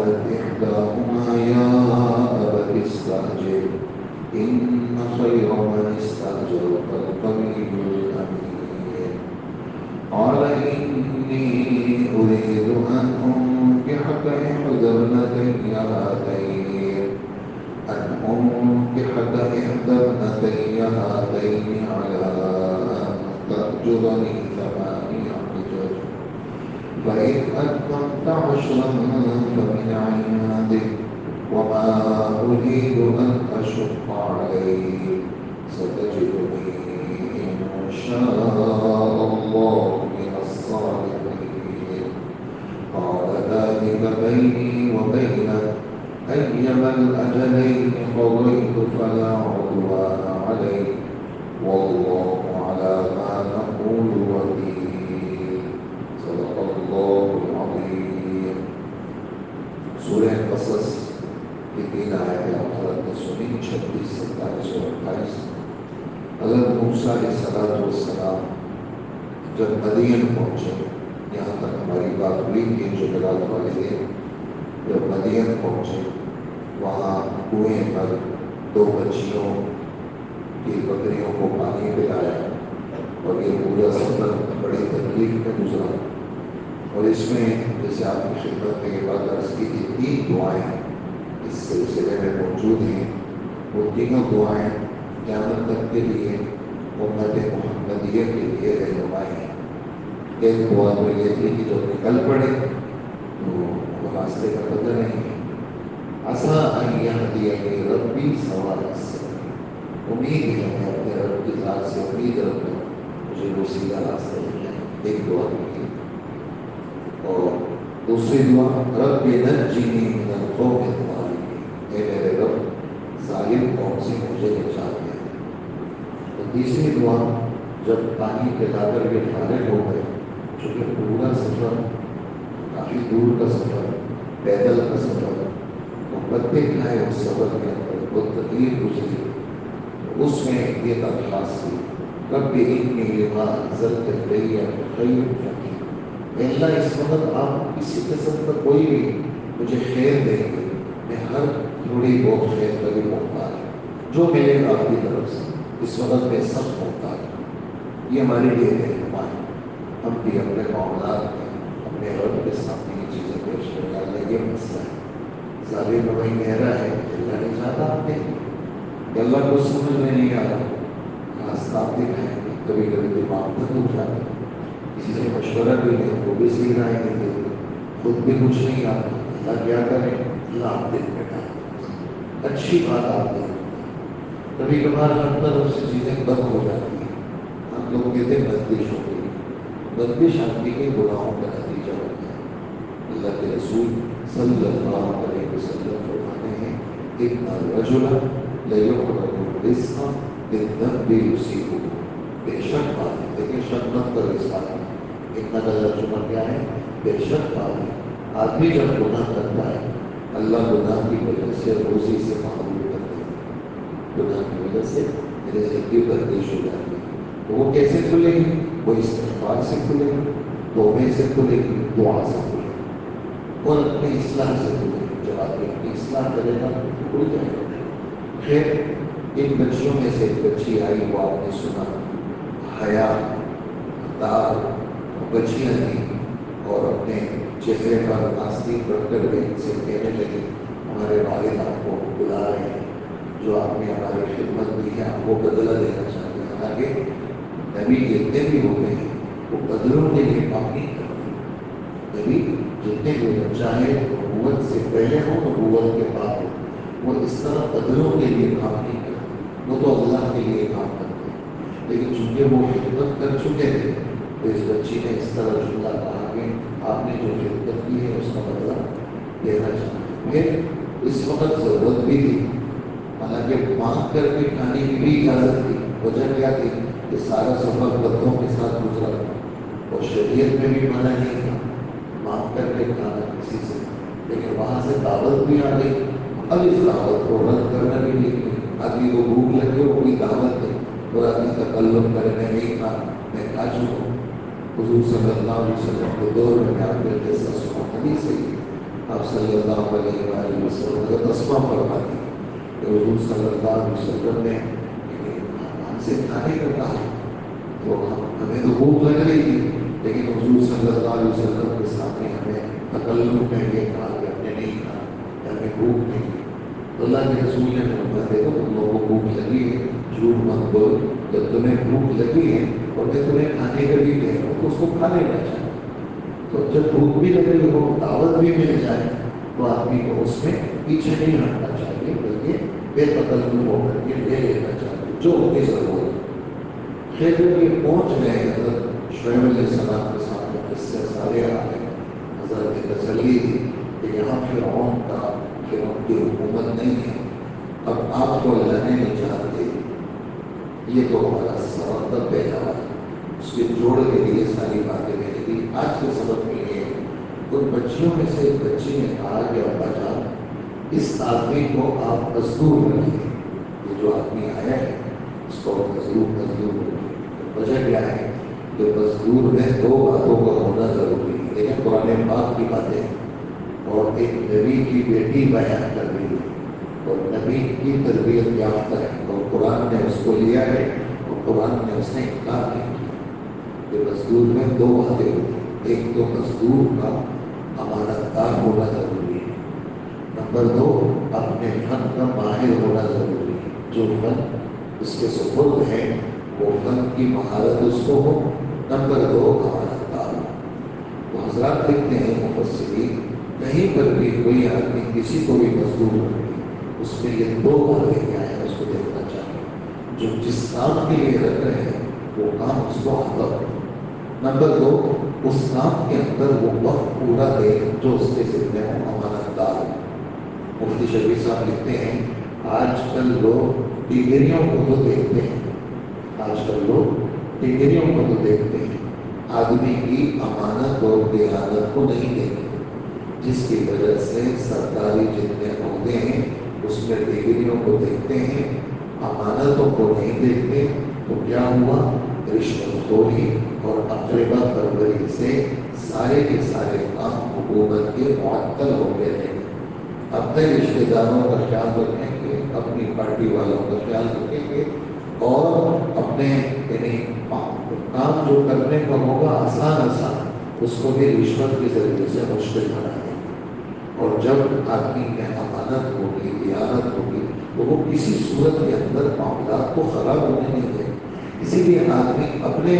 قالت إحداهما يا أبت استأجر إن خير من استأجرت القوي الأمين قال إني أريد أن أنكحك إحدى ابنتي هاتين على أن تأجرني 8 حجج فإن أتممت 10 فمن عندك وما أريد أن أشق عليك ستجدني إن شاء الله من الصالحين قال ذلك بيني وبينك أيما الأجلين قضيت فلا عدوان علي والله على ما نقول وكيل صدق الله العظيم. سورہ قصص کی 3 آیتیں حضرت نے سنی 36, 27 اور 28. حضرت موسیٰ علیہ السلام جب مدین پہنچے, یہاں تک ہماری بات ہوئی کہ جبلات والے دن جب مدین پہنچے وہاں کنویں پر 2 بچیوں کی بکریوں کو پانی پلایا اور یہ پورا سفر بڑی تکلیف میں گزرا. اور اس میں جیسے آپ کی خدمت میں یہ بات عرض کی تھی 3 دعائیں اس سلسلے میں موجود ہیں. وہ تینوں دعائیں قیامت تک کے لیے امت محمدیہ کے لیے رہنمائی ہیں. ایک دعا تو یہ تھی کہ جب نکل پڑے تو راستے کا پتہ نہیں ہے. عسیٰ ان یہدینی ربی سواء السبیل, امید ہے میں اپنے رب کی ذات سے امید رکھتا ہوں مجھے وہ سیدھا راستہ دکھائے. ایک دعا کی. اور دوسری دعا رب نجنی من القوم الظالمین, اے میرے رب ظالم قوم سے مجھے نجات دے. اور تیسری دعا جب پانی پلا کر کے فارغ ہو گئے, چونکہ پورا سفر کافی دور کا سفر, پیدل کا سفر, وہ پتے کھائے اس سفر کے اندر بہت تکلیف گزری. اس میں یہ درخواست تھی رب انی لما انزلت الی خیر فقیر, اللہ اس وقت آپ کسی قسم کا کوئی بھی مجھے خیر دیں گے, میں ہر تھوڑی بہت خیر کا بھی محتاج ہوں, جو ملے گا آپ کی طرف سے اس وقت میں سخت محتاج ہوں. یہ ہمارے لیے رہنمائی. ہم بھی اپنے معاملات میں اپنے رب کے سامنے یہ چیزیں پیش کریں. اللہ یہ مسئلہ ہے, ظالم بھائی گہرا ہے, اللہ نہیں چاہتا آپ دیکھیں کہ اللہ کو سمجھ میں نہیں آ رہا, راستہ آپ دکھائیں گے. کبھی کبھی دماغ تک اٹھ جاتا ہے, کسی سے مشورہ بھی نہیں, وہ بھی صحیح رائے نہیں دیتے, خود بھی کچھ نہیں آتا. اللہ کیا کرے, اللہ آپ دل میں ڈالے, اچھی بات آپ دل. کبھی کبھار ہر طرف سے چیزیں بند ہو جاتی ہیں. ہم لوگ کہتے ہیں بندش ہو گئی, بندش آدمی کے گناہوں کا نتیجہ ہوتا ہے. اللہ کے رسول صلی اللہ علیہ وسلم فرماتے ہیں ان الرجل لیحرم الرزق بالذنب یصیبہ, بے شک بات ہے, لیکن شک مت کرو اس بات میں. ان کا ترجمہ کیا ہے, بے شک بات ہے آدمی جب گناہ کرتا ہے اللہ گناہ کی وجہ سے روزی سے محروم کرتے ہیں. گناہ کی وجہ سے میرے زندگی بندش ہو جاتی ہے. تو وہ کیسے کھلے گی, وہ استغفار سے کھلے گی, توبے سے کھلے گی, دعا سے کھلے گی, اور اپنے اصلاح سے کھلے گی. جب آدمی اپنی اصلاح کرے گا تو کھل جائے گا. خیر ان بچیوں میں سے ایک بچی آئی, وہ آپ نے سنا حیا دار بچیاں تھیں, اور اپنے چہرے پر آستین رکھ کر کے ان سے کہنے لگے ہمارے والد آپ کو بلا رہے ہیں, جو آپ نے ہماری خدمت دی ہے آپ کو بدلہ دینا چاہتے ہیں. حالانکہ نبی جتنے بھی ہوتے ہیں وہ بدلوں کے لیے کام نہیں کرتے. نبی جتنے بھی چاہے نبوت سے پہلے ہو نبوت کے بعد ہو, وہ اس طرح بدلوں کے لیے کام نہیں کرتے, وہ تو اللہ کے لیے کام کرتے ہیں. لیکن چونکہ وہ خدمت کر چکے تھے تو اس بچی نے اس طرح جملہ کہا کہ آپ نے جو خدمت کی ہے اس کا بدلہ دینا چاہتے ہیں. پھر اس وقت ضرورت بھی تھی, حالانکہ مانگ کر کے کھانے کی بھی اجازت تھی. وجہ کیا تھی کہ سارا سفر بدلوں کے ساتھ گزرا, اور شریعت میں بھی منع نہیں تھا مانگ کر کے کھانا کسی سے. لیکن وہاں سے دعوت بھی آ گئی, اب اس دعوت کو رد کرنا بھی نہیں. آدمی کو بھوک لگے وہ کوئی دعوت دے اور آدمی تکلف کرے میں نہیں کھا, میں کھا چکا ہوں. حضور صلی اللہ علیہ وسلم کے دور میں آپ نے جیسا سنا حدیث ہے آپ صلی اللہ علیہ وآلہ وسلم کا تسمہ فرما دی کہ حضور صلی اللہ علیہ وسلم نے ہم سے کھانے کا کہا، تو ہمیں تو بھوک لگ رہی تھی، لیکن حضور صلی اللہ علیہ وسلم کے سامنے ہمیں تکلف میں یہ کہا کہ ہم نے نہیں کھا، ہمیں بھوک نہیں تھی۔ تو اللہ کے رسول نے فرمایا دیکھو تم لوگوں کو بھوک لگی ہے، جھوٹ مت بول، جب تمہیں بھوک لگی ہے اور میں تمہیں کھانے کا بھی کہہ رہا ہوں تو اس کو کھا لینا چاہیے۔ تو جب بھوک بھی لگے ہو، دعوت بھی مل جائے، تو آدمی کو اس میں پیچھے نہیں ہٹنا چاہیے، بلکہ بے تکلف ہو کر کے لے لینا چاہیے جو ہوتی ضرورت۔ خیر جب یہ پہنچ گئے حضرت شعیب علیہ السلام کے سامنے، قصے سارے آ گئے، حضرت نے تسلی دی کہ یہاں فرعون کا، فرعون کی حکومت نہیں ہے، اب آپ کو اللہ نے نجات دے دی، یہ تو ہمارا سبب پیدا ہوا ہے۔ اس کے جوڑ کے لیے ساری باتیں میں نے دی۔ آج کے سبق کے لیے ان بچیوں میں سے ایک بچی نے کہا کہ ابا جان اس آدمی کو آپ مزدور رکھیے، یہ جو آدمی آیا ہے اس کو مزدور رکھیے۔ وجہ کیا ہے کہ مزدور میں دو باتوں کا ہونا ضروری ہے، لیکن قرآن پاک کی باتیں اور ایک نبی کی بیٹی بیان کر رہی ہے اور نبی کی تربیت یافتہ ہے اور قرآن نے اس کو لیا ہے اور قرآن نے اس نے انکار نہیں کیا کہ مزدور میں دو باتیں ہوتی ہیں۔ ایک تو مزدور کا امانت دار ہونا ضروری ہے، نمبر دو اپنے فن کا ماہر ہونا ضروری ہے، جو فن اس کے سپرد ہے وہ فن کی مہارت اس کو ہو، نمبر دو امانت دار ہو۔ تو حضرات دیکھتے ہیں مفسرین کہیں پر بھی کوئی آدمی کسی کو بھی مزدور رکھے اس میں یہ دو باتیں کیا ہے اس کو دیکھنا چاہیے، جو جس کام کے لیے رکھ رہے ہیں وہ کام اس کو حق ہو، نمبر دو اس کام کے اندر وہ وقت پورا دے جو اس کے ذمہ ہو، امانت دار ہو۔ مفتی شفیع صاحب لکھتے ہیں آج کل لوگ ڈگریوں کو تو دیکھتے ہیں، آج کل لوگ ڈگریوں کو تو دیکھتے ہیں، آدمی کی امانت اور دیانت کو نہیں دیکھتے، جس کی وجہ سے سرکاری جتنے عہدے ہیں اس میں ڈگریوں کو دیکھتے ہیں، امانتوں کو نہیں دیکھتے۔ تو کیا ہوا؟ رشوت خوری اور اقربا پروری سے سارے کے سارے کام حکومت کے معطل ہو گئے ہیں۔ اپنے رشتے داروں کا خیال رکھیں گے، اپنی پارٹی والوں کا خیال رکھیں گے اور اپنے یعنی کام جو کرنے کا ہوگا آسان اس کو بھی رشوت کے ذریعے سے مشکل بنا دیں۔ اور جب آدمی میں امانت ہوگی، دیانت ہوگی، تو وہ کسی صورت کے اندر معاملات کو خراب ہونے نہیں دے۔ اسی لیے آدمی اپنے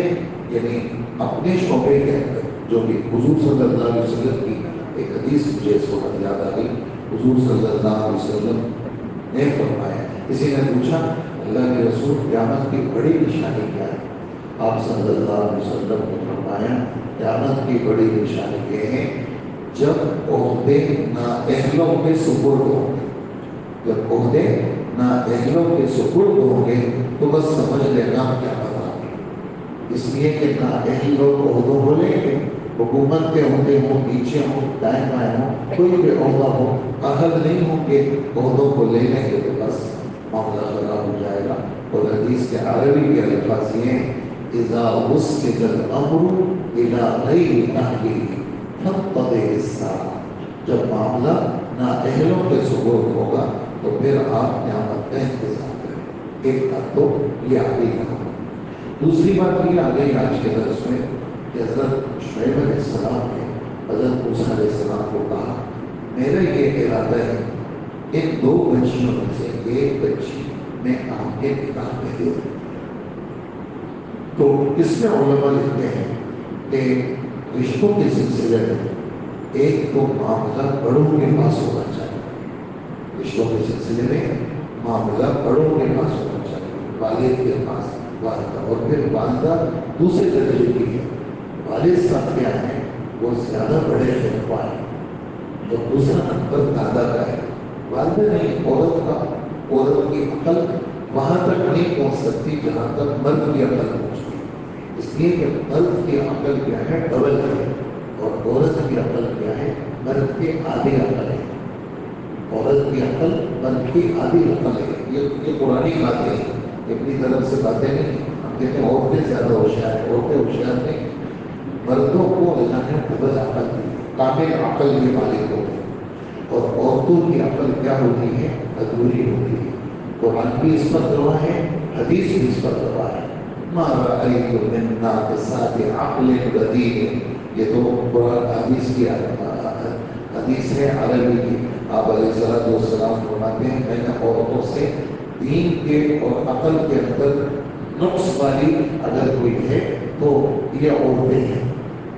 یعنی اپنے شعبے کے اندر جو بھی حضور صلی اللہ علیہ وسلم کی ایک حدیث مجھے اس وقت یاد آ گئی، حضور صلی اللہ علیہ وسلم نے فرمایا، کسی نے پوچھا اللہ کے رسول قیامت کی بڑی نشانی کیا ہے؟ آپ صلی اللہ علیہ وسلم نے فرمایا قیامت کی بڑی نشانی یہ ہے جب عہدے نااہلوں کے سپرد ہوں گے، جب عہدے نااہلوں کے سپرد ہوں گے تو بس سمجھ لینا کیا پتا۔ اس لیے کہ نااہل لوگ عہدوں کو لیں گے، حکومت کے عہدے ہوں، نیچے ہوں، دائیں بائیں ہوں، کوئی بھی عہدہ ہو، اہل نہیں ہوں گے، عہدوں کو لے لیں گے تو بس معاملہ خراب ہو جائے گا۔ اور حدیث کے عربی کے الفاظ یہ ہیں اذا وسد الامر الى غیر اہلہ فانتظر الساعہ، جب معاملہ نااہلوں کے سپرد ہوگا تو پھر آپ قیامت کا انتظار کریں۔ ایک بات تو یہ آگے نہ ہو۔ دوسری بات یہ آ گئی آج کے درس میں کہ حضرت شعیب علیہ السلام نے حضرت موسیٰ علیہ السلام کو کہا میرا یہ ارادہ ہے ان دو بچیوں میں سے ایک بچی میں آپ کے نکاح میں دے دوں۔ تو اس میں علماء لکھتے ہیں کہ رشتوں کے سلسلے میں ایک تو معاملہ بڑوں کے پاس ہونا چاہیے، رشتوں کے سلسلے میں معاملہ بڑوں کے پاس ہونا چاہیے، والد کے پاس، والدہ، اور پھر والدہ دوسرے درجے کی ہے، والد صاحب کیا ہے وہ زیادہ بڑے خلیفہ ہیں، جو دوسرا نمبر دادا کا ہے، والدہ نہیں، عورت کی عقل وہاں تک نہیں پہنچ سکتی جہاں تک مرد کی عقل پہنچتی، اس لیے کہ مرد کی عقل کیا ہے ڈبل ہے اور عورت کی عقل کیا ہے مرد کی آدھی عقل ہے، عورت کی عقل مرد کی آدھی عقل ہے۔ یہ پرانی باتیں ہیں، اپنی طرف سے باتیں نہیں، ہم کہتے ہیں عورتیں زیادہ ہوشیار ہیں، عورتیں ہوشیار نہیں، مردوں کو اللہ نے ڈبل عقل دی، کامل عقل کے مالک ہوتے ہیں۔ اور عورتوں کی عقل کیا ہوتی ہے؟ ادھوری ہوتی ہے. قرآن بھی اس پر گواہ ہے، حدیث بھی اس پر گواہ ہے. ما رأيت من ناقصات عقل بديل. یہ تو قرآن حدیث کی حدیث ہے عربی کی. آپ علیہ الصلوۃ والسلام فرماتے ہیں میں نے عورتوں سے دین کے اور عقل کے اندر نقص والی اگر کوئی ہے تو یہ عورتیں ہیں.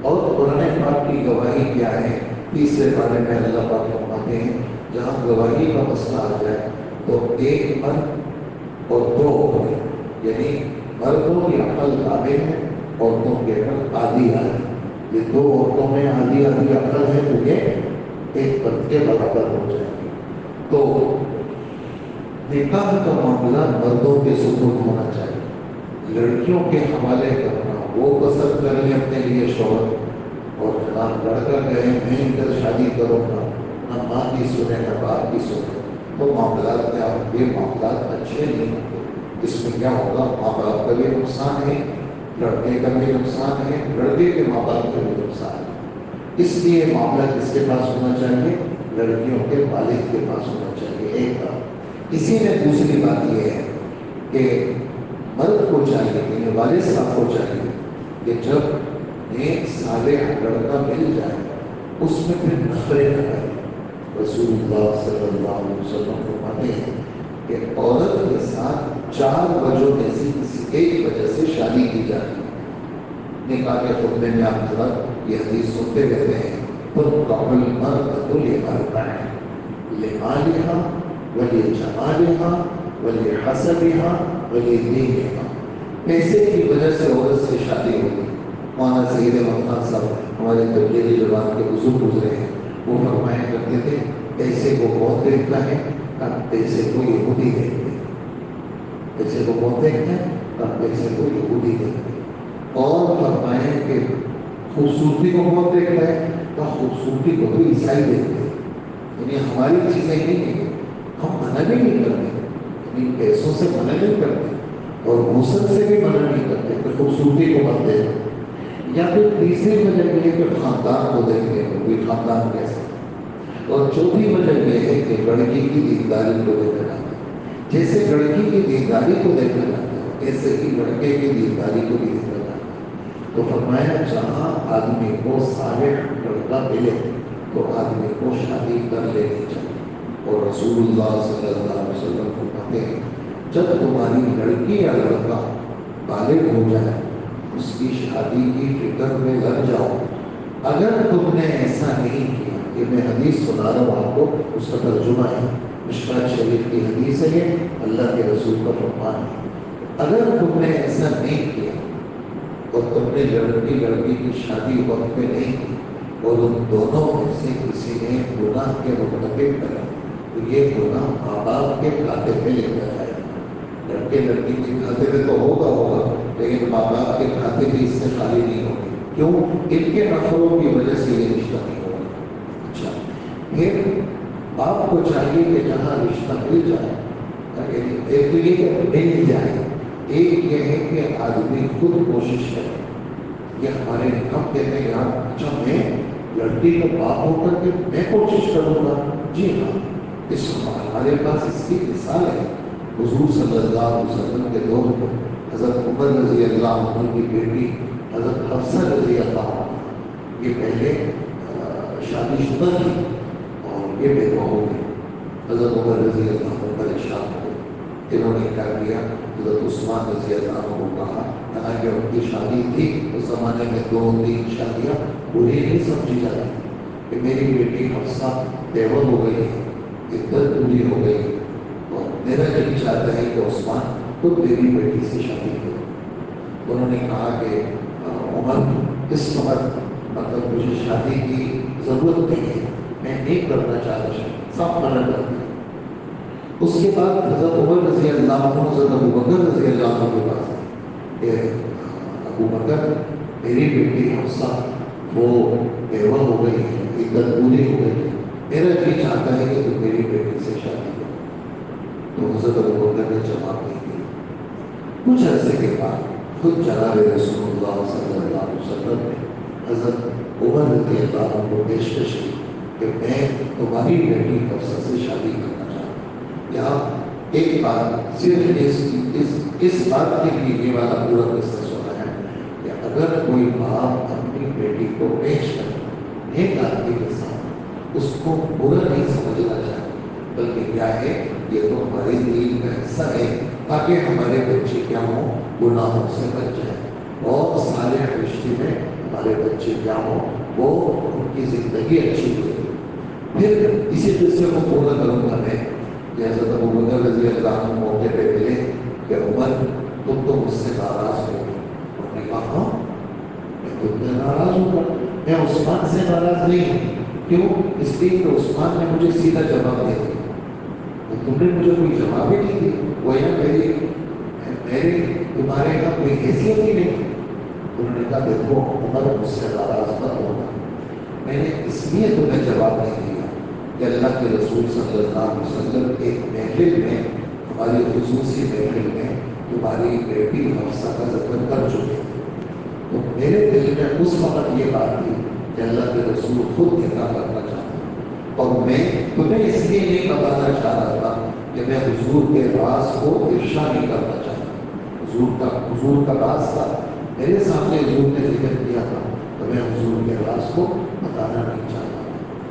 اور قرآن پاک کی گواہی کیا ہے؟ تیسرے بارے میں اللہ پاک فرماتے ہیں جہاں گواہی کا مسئلہ آ جائے تو ایک مرد اور دو عورتیں، یعنی مردوں کی عقل کامل ہے، عورتوں کی عقل آدھی آدھی. یہ دو عورتوں میں آدھی آدھی عقل ہے تو یہ ایک مرد کے برابر ہو جائے گی. تو نکاح کا معاملہ مردوں کے سپرد ہونا چاہیے. لڑکیوں کے حوالے کرنا، وہ پسند کر لیں اپنے لیے شوہر، اور جناب لڑکا کہے میں ادھر شادی کروں گا، نہ ماں کی سنے نہ باپ کی سنے، تو معاملات میں آپ یہ معاملات اچھے نہیں ہوتے. اس میں کیا ہوگا؟ ماں باپ کا بھی نقصان ہے، لڑکے کا بھی نقصان ہے، لڑکے کے ماں باپ کا بھی نقصان ہے. اس لیے معاملہ کس کے پاس ہونا چاہیے؟ لڑکیوں کے والد کے پاس ہونا چاہیے. ایک بات. اسی میں دوسری بات یہ ہے کہ مرد کو چاہیے، یعنی والد صاحب کو چاہیے کہ جب ایک صالح لڑکا مل جائے اس میں پھر نخرے نہ کرے. رسول اللہ صلی اللہ علیہ وسلم فرماتے ہیں کہ عورت کے ساتھ 4 وجہوں میں سے کسی ایک وجہ سے شادی کی جاتی ہے. نکاح کے خطبے میں آپ حضرات یہ حدیث سنتے رہتے ہیں تنکح المرأة لأربع لمالها ولجمالها ولحسبها ولدينها. پیسے کی وجہ سے عورت سے شادی ہوتی. مولانا سید احمد خان صاحب ہمارے تبلیغی جوان کے بزرگ گزرے ہیں، وہ فرمایا کرتے تھے پیسے کو کون دیکھتا ہے؟ اب پیسے کو یہودی دیکھتے ہیں. پیسے کو کون دیکھتا ہے؟ اب پیسے کو یہودی دیکھتے ہیں. اور فرمایا کہ خوبصورتی کو کون دیکھتا ہے؟ تو خوبصورتی کو تو عیسائی دیکھتے ہیں. یعنی ہماری چیزیں نہیں ہیں، ہم منع بھی نہیں کرتے، یعنی پیسوں سے منع نہیں کرتے اور غسل سے بھی منع نہیں کرتے کہ خوبصورتی کو مت دیکھو. یا پھر تیسری وجہ یہ ہے کہ خاندان کو دیکھتے ہیں کوئی خاندان کیسے. اور چوتھی وجہ یہ ہے کہ لڑکی کی دینداری کو دیکھنا چاہتے ہیں. جیسے لڑکی کی دینداری کو دیکھنا چاہتے ہیں ایسے ہی لڑکے کی دینداری کو بھی دیکھنا چاہتے ہیں. تو فرمایا جہاں آدمی کو صالح لڑکا ملے تو آدمی کو شادی کر لینی چاہیے. اور رسول اللہ صلی اللہ علیہ وسلم فرماتے ہیں جب تمہاری لڑکی یا لڑکا بالغ ہو جائے اس کی شادی کی فکر میں لگ جاؤ. اگر تم نے ایسا نہیں کیا، یہ میں حدیث سنا رہا ہوں آپ کو، اس کا ترجمہ ہے، مشکوٰۃ شریف کی حدیث ہے، یہ اللہ کے رسول کا فرمان ہے. اگر تم نے ایسا نہیں کیا اور تم نے لڑکی کی شادی وقت میں نہیں کی اور ان دونوں میں سے کسی نے گناہ کے مرتکب کرا تو یہ گناہ ماں باپ کے کھاتے میں لکھا جائے گا. لڑکے لڑکی کے کھاتے میں تو ہوگا لیکن ماں باپ کے کھاتے بھی اس سے خالی نہیں ہوگی. کیوں؟ ان کے نفروں کی وجہ سے یہ رشتہ نہیں ہوگا. اچھا، پھر باپ کو چاہیے کہ جہاں رشتہ مل جائے، ایک تو یہ کہ مل جائے، ایک یہ ہے کہ آدمی خود کوشش کرے. یہ ہمارے ہم کہتے ہیں یار اچھا میں لڑکی کا باپ ہو کر کے میں کوشش کروں گا. جی ہاں، اس ہمارے پاس اس کی مثال ہے. حضور صلی اللہ علیہ وسلم کے دور پر حضرت عمر رضی اللہ عنہ کی بیٹی حضرت حفصہ رضی اللہ عنہ یہ پہلے شادی شدہ تھی اور یہ بیوہ ہو گئی. حضرت عمر رضی اللہ عنہ پریشان ہو گئے. انہوں نے کیا کیا؟ حضرت عثمان رضی اللہ عنہ کو کہا کہ ان کی شادی تھی اس زمانے میں 2-3 شادیاں بری نہیں سمجھی جاتی کہ میری بیٹی حفصہ بیوہ ہو گئی ہے، عدت پوری ہو گئی اور میرا دل چاہتا ہے کہ عثمان خود میری بیٹی سے شادی کرے. انہوں نے کہا کہ عمر اس وقت مطلب مجھے شادی کی ضرورت نہیں ہے، میں نہیں کرنا چاہتا شادی، سب منع کر دیا. اس کے بعد حضرت عمر رضی اللہ عنہ حضرت ابو بکر رضی اللہ عنہ کے پاس کہ ابو بکر میری بیٹی حفصہ وہ بیوہ ہو گئی ہے، عدت پوری ہو گئی ہے، میرا جی چاہتا ہے کہ تم میری بیٹی سے شادی کرو. تو حضرت ابو بکر نے جواب نہیں دیا. کچھ عرصے کے بعد خود جناب رسول اللہ صلی اللہ علیہ وسلم نے حضرت عمر رضی اللہ عنہ کو پیشکش کی کہ میں تمہاری بیٹی کوثر سے شادی کرنا چاہتا ہوں. یہاں ایک بات صرف اس بات کے لیے یہ والا پورا قصہ سنا ہے کہ اگر کوئی باپ اپنی بیٹی کو پیش کر نیک آدمی کے ساتھ اس کو برا نہیں سمجھنا چاہیے، بلکہ کیا ہے یہ تو ہمارے دین کا حصہ ہے تاکہ ہمارے بچے کیا ہوں گناہوں سے بچ جائیں. بہت سارے رشتے میں ہمارے بچے کیا ہوں وہ ان کی زندگی اچھی ہوئی. پھر اسی قصے کو پورا کروں گا میں. حضرت ابو بکر رضی اللہ عنہ موقع پہ ملے کہ عمر تم تو مجھ سے ناراض ہو گئے. انہوں نے کہا ہاں میں تم سے ناراض ہوں گا، میں عثمان سے ناراض نہیں ہوں. کیوں؟ اس لیے کہ عثمان نے مجھے سیدھا جواب دے دیا، تم نے مجھے کوئی جواب ہی نہیں دیا. وہ یا میری تمہارے یہاں کوئی حیثیت ہی نہیں. انہوں نے کہا دیکھو عمر مجھ سے ناراض مت ہوگا، میں نے اس لیے تمہیں جواب نہیں دیا کہ اللہ کے رسول صلی اللہ علیہ وسلم ایک محفل میں ہماری خصوصی محفل میں تمہاری بیٹی حفصہ کا ذکر کر چکے تھے. تو میرے دل میں اس وقت یہ بات تھی کہ اللہ کے رسول خود نکاح کرنا چاہتا ہوں، اور میں تمہیں اس لیے نہیں بتانا چاہ رہا تھا کہ میں حضور کے راز کو افشا نہیں کرنا چاہتا. حضور کا راز تھا، میرے سامنے حضور نے ذکر کیا تھا تو میں حضور کے راز کو بتانا نہیں چاہتا.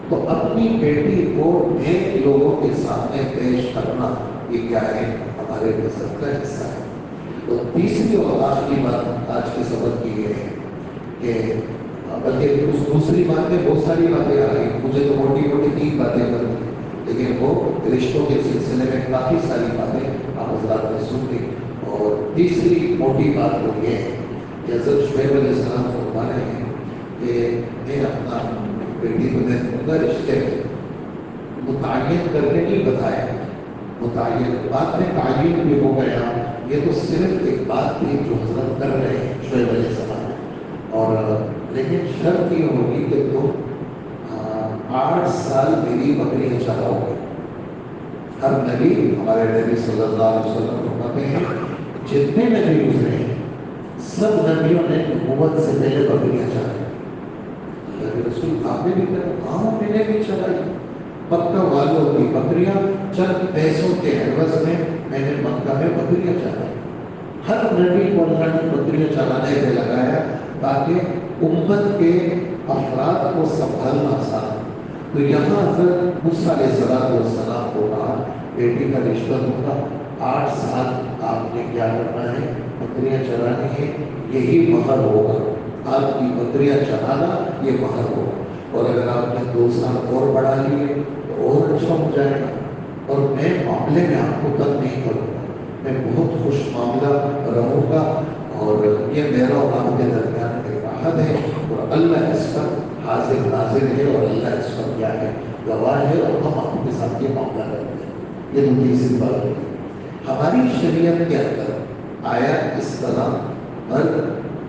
تو اپنی بیٹی کو نیک لوگوں کے سامنے پیش کرنا یہ کیا ہے ہمارے مذہب کا حصہ ہے. تو تیسری اور آخری بات آج کے سبق کی یہ ہے کہ بلکہ اس دوسری بات میں بہت ساری باتیں آ رہی، مجھے تو موٹی موٹی 3 باتیں کرنی، لیکن وہ رشتوں کے سلسلے میں کافی ساری باتیں آپ حضرات نے سن لی. اور تیسری موٹی بات وہ یہ ہے کہ حضرت شعیب علیہ السلام فرماتے ہیں کہ میں اپنا بیٹی کو میں دوں گا رشتے میں، متعین کر کے نہیں بتایا. متعین بعد میں تعین بھی ہو گیا. یہ تو صرف ایک بات تھی جو حضرت کر رہے ہیں شعیب علیہ السلام، اور لیکن شرط یہ ہوگی کہ تم 8 سال میری بکریاں چلاؤ گے. ہر نبی ہمارے نبی صلی اللہ علیہ وسلم فرماتے ہیں جتنے نبی گزرے ہیں سب نبیوں نے نبوت سے پہلے بکریاں چلائی. اللہ کے رسول آپ نے بھی کرا؟ ہاں میں نے بھی چلائی. مکہ والوں کی بکریاں چند پیسوں کے عوض میں نے مکہ میں بکریاں چلائی. ہر نبی کو اللہ نے بکریاں چلانے پہ لگایا تاکہ امت کے افراد کو سنبھالنا آسان. تو یہاں حضرت موسیٰ علیہ السلام کو کہا بیٹی کا رشتہ ہوگا، 8 سال آپ نے کیا کرنا ہے بکریاں چلانی ہے، یہی مہر ہوگا. آپ کی بکریاں چلانا یہ مہر ہوگا. اور اگر آپ نے 2 سال اور بڑھا لیے تو اور اچھا ہو جائے گا. اور میں معاملے میں آپ کو تنگ نہیں کروں گا، میں بہت خوش معاملہ رہوں گا. اور یہ میرا اور آپ کے درمیان ایک عہد ہے اور اللہ اس پر حاضر ناظر ہے اور اللہ اس پر کیا ہے گواہ ہے، اور ہم آپ کے ساتھ یہ معاملہ کرتے ہیں. یہ تو تیسری بات ہے. ہماری شریعت کے اندر آیا اس طرح مرد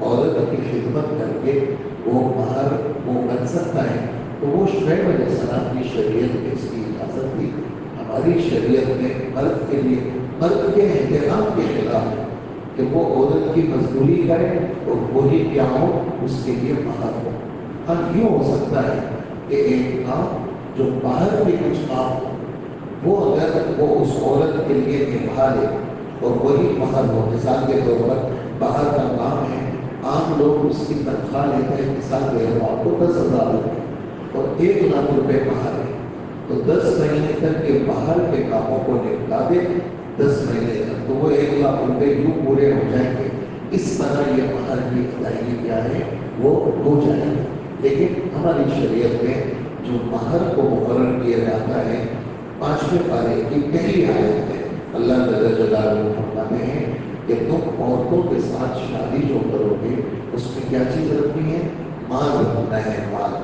عورت کی خدمت کر کے وہ مہر وہ بن سکتا ہے، تو وہ شعیب علیہ السلام کی شریعت میں اس کی اجازت تھی. ہماری شریعت میں مرد کے لیے مرد کے احترام کے خلاف ہے کہ وہ عورت کی مزدوری کرے اور وہی کیا ہو اس کے لیے مہر ہو. ہاں یہ ہو سکتا ہے کہ ایک کام جو باہر کے کچھ کام ہو وہ اگر وہ اس عورت کے لیے نبھا لے اور وہی مہر ہو. مثال کے طور پر باہر کا کام ہے، عام لوگ اس کی تنخواہ لیتے ہیں، مثال دے رہا ہوں آپ کو 10,000 روپئے اور 1 لاکھ روپئے باہر ہے، تو 10 مہینے تک کے باہر کے کاموں کو نپٹا دے 10 مہینے تک، تو وہ 1 لاکھ روپئے یوں پورے ہو جائیں گے. اس طرح یہ مہر کی ادائیگی کیا ہے وہ ہو جائے گی. لیکن ہماری شریعت میں جو مہر کو مقرر کیا جاتا ہے 5ویں پارے کی پہلی آیت میں اللہ جل جلالہ فرماتے ہیں کہ تم عورتوں کے ساتھ شادی جو کرو گے اس میں کیا چیز رکھنی ہے؟ مال رکھنا ہے. مال،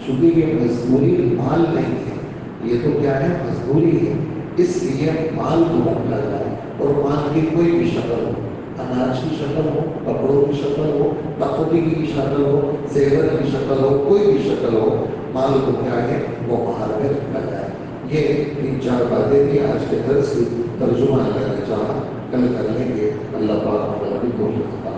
چونکہ یہ مزدوری مال نہیں ہے، یہ تو کیا ہے مزدوری ہے، اس لیے مال کو رکھا جائے. اور مال کی کوئی بھی شکل ہو، اناج کی شکل ہو، کپڑوں کی شکل ہو، تختی کی شکل ہو، زیور کی شکل ہو، کوئی بھی شکل ہو، مال کو کیا ہے وہ مہر میں رکھا جائے. یہ 3-4 باتیں تھی آج کے درس کی ترجمہ کرنا چاہا، کل کر لیں گے. اللہ پاک ہماری توفیق عطا